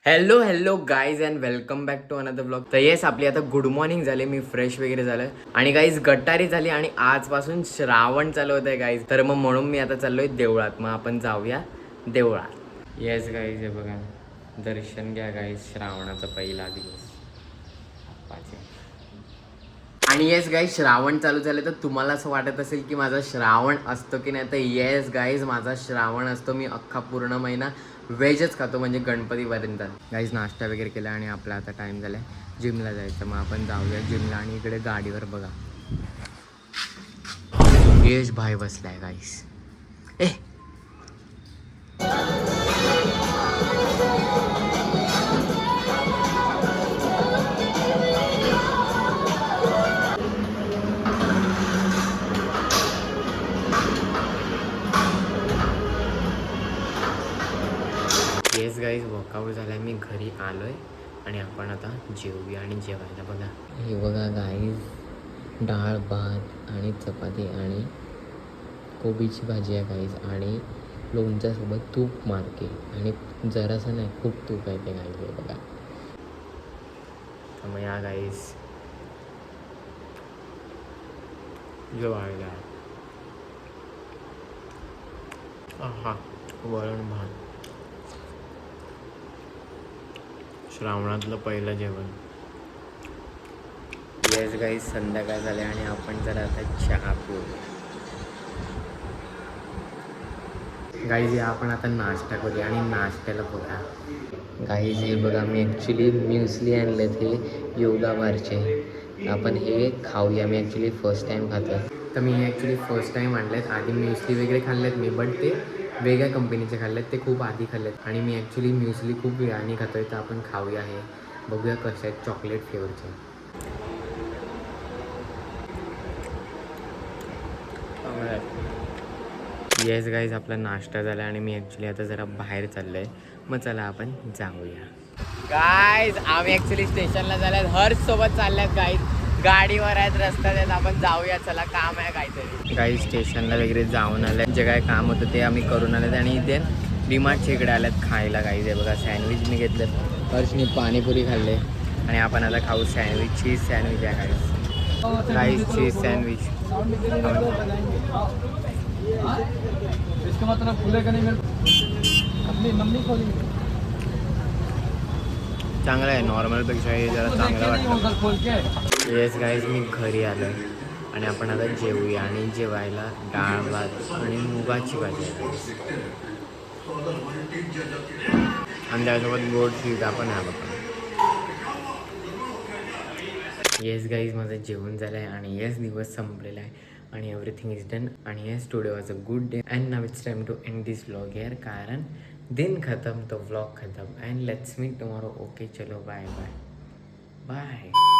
Hello hello guys and welcome back to another blog. तर yes, आपली आता good morning झाली. मी फ्रेश वगैरे झालोय आणि गाईज गटारी झाली आणि आजपासून श्रावण चालू होत आहे गाईज. तर मग म्हणून मी आता चाललोय देवळात. मग आपण जाऊया देवळात. येस गाईज, हे बघा, दर्शन घ्या गाईज. श्रावणाचा पहिला दिवस आणि येस गाईज, श्रावण चालू झाले. तर तुम्हाला असं वाटत असेल की माझा श्रावण असतो की नाही, तर येस गाईज, माझा श्रावण असतो. मी अख्खा पूर्ण महिना व्हेजच खातो, म्हणजे गणपतीपर्यंत. गाईज नाश्ता वगैरे केला आणि आपला आता टाइम झालाय जिमला जायचं. मग आपण जाऊया जिमला. आणि इकडे गाडीवर बघा यश भाई बसलाय गाईज. ए येस गाईज, वर्कआउट झालाय. मी घरी आलोय आणि आपण आता जेवूया. आणि जेवायला बघा, हे बघा गाईज, डाळ भात आणि चपाती आणि कोबीची भाजी आहे गाईज. आणि लोणच्यासोबत तूप मारके आणि जरासं नाही, खूप तूप आहे ते गाईज. हे बघा. तर मग या गाईज जेवायला. हा, वरण भात, श्रावणातलं पहिलं जेवण. येस गाईज, संध्याकाळ झाले आणि आपण जरा आता चहा पिऊ. गाईज या, आपण आता नाश्ता करूया. आणि नाश्त्याला बघा गाईज, हे बघा, मी ॲक्च्युली म्युसली आणलेत, हे योगा बारचे. आपण हे खाऊया. मी ॲक्च्युली फर्स्ट टाईम खातो. तर मी हे ॲक्च्युली फर्स्ट टाईम आणलेत. आधी म्युसली वगैरे खाल्लेत मी, बट ते वेगळ्या कंपनीचे खाल्लेत, ते खूप आधी खाल्लेत. आणि मी ॲक्च्युली म्युसली खूप वेळाने खातोय. तर आपण खाऊया हे, बघूया कसे आहेत, चॉकलेट फ्लेवरचे. येस गाईज, आपला नाश्ता झाला आणि मी ॲक्च्युली आता जरा बाहेर चाललो आहे. मग चला आपण जाऊया. गाईज, आम्ही ॲक्च्युली स्टेशनला झाल्यात. हर्षसोबत चालल्यात गाईज. गाडीवर आहेत, रस्त्यात आहेत. आपण जाऊया, चला, काम आहे काहीतरी. गाईज स्टेशनला वगैरे जाऊन आलं, जे काय काम होतं ते आम्ही करून आलेत. आणि इथे डीमार्टच्या इकडे आल्यात खायला गाईज. हे बघा, सँडविच मी घेतलं, हर्षनी पाणीपुरी खाल्ले. आणि आपण आता खाऊ सँडविच. चीज सँडविच आहे गाईज. Guys cheese sandwich. इसका मतलब खुले का नहीं, अपनी मम्मी खोली. चांगलं आहे, नॉर्मलपेक्षा हे जरा चांगलं वाटतं. येस गाईज, मी घरी आलो आहे आणि आपण आता जेवूया. आणि जेवायला डाळ भात आणि मुगाची भाजी आहे. आणि त्यासोबत गोड शिरा पण आहे बघा. येस गाईज, माझं जेवण झालं आहे आणि येस, दिवस संपलेला आहे आणि एव्हरीथिंग इज डन. आणि yes, today was a good day and now it's time to end this vlog here. कारण दिन खत्म तो व्लॉग खत्म. And let's meet tomorrow. Okay, चलो, बाय बाय बाय.